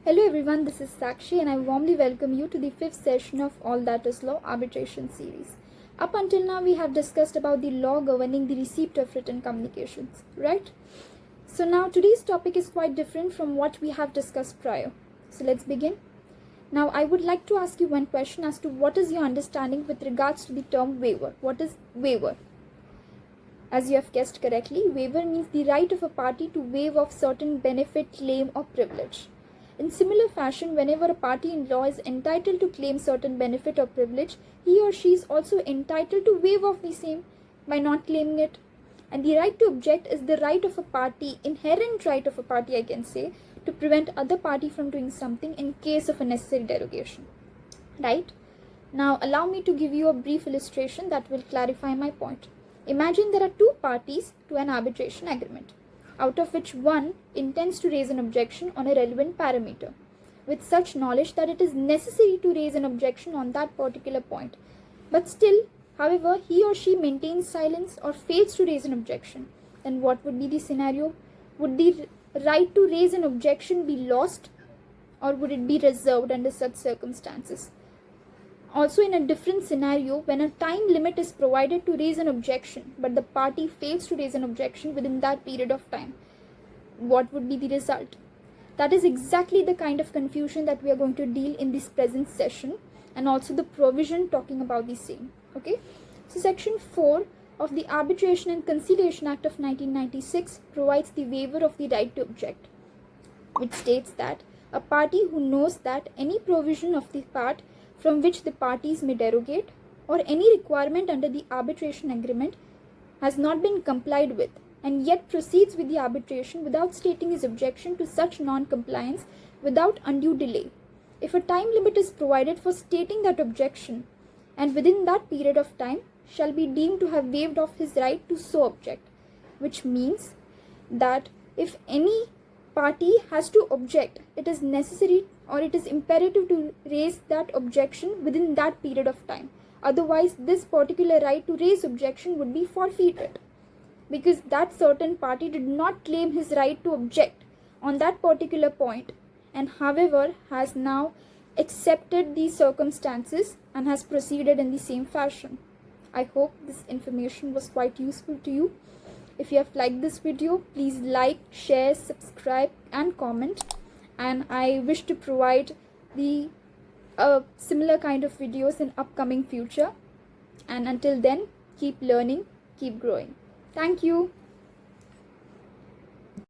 Hello everyone, this is Sakshi and I warmly welcome you to the fifth session of All That Is Law arbitration series. Up until now we have discussed about the law governing the receipt of written communications, right? So now today's topic is quite different from what we have discussed prior. So let's begin. Now I would like to ask you one question as to what is your understanding with regards to the term waiver. What is waiver? As you have guessed correctly, waiver means the right of a party to waive off certain benefit, claim or privilege. In similar fashion, whenever a party in law is entitled to claim certain benefit or privilege, he or she is also entitled to waive off the same by not claiming it. And the right to object is the right of a party, inherent right of a party I can say, to prevent other party from doing something in case of a necessary derogation. Right? Now allow me to give you a brief illustration that will clarify my point. Imagine there are two parties to an arbitration agreement, out of which one intends to raise an objection on a relevant parameter, with such knowledge that it is necessary to raise an objection on that particular point. But still, however, he or she maintains silence or fails to raise an objection. Then what would be the scenario? Would the right to raise an objection be lost, or would it be reserved under such circumstances? Also, in a different scenario, when a time limit is provided to raise an objection, but the party fails to raise an objection within that period of time, what would be the result? That is exactly the kind of confusion that we are going to deal in this present session, and also the provision talking about the same. Okay, so section 4 of the Arbitration and Conciliation Act of 1996 provides the waiver of the right to object, which states that a party who knows that any provision of the part from which the parties may derogate, or any requirement under the arbitration agreement has not been complied with, and yet proceeds with the arbitration without stating his objection to such non-compliance without undue delay. If a time limit is provided for stating that objection, and within that period of time, shall be deemed to have waived off his right to so object, which means that if any party has to object, it is necessary or it is imperative to raise that objection within that period of time. Otherwise, this particular right to raise objection would be forfeited, because that certain party did not claim his right to object on that particular point, and however has now accepted these circumstances and has proceeded in the same fashion. I hope this information was quite useful to you. If you have liked this video, please like, share, subscribe and comment, and I wish to provide the similar kind of videos in upcoming future. And until then, keep learning, keep growing. Thank you.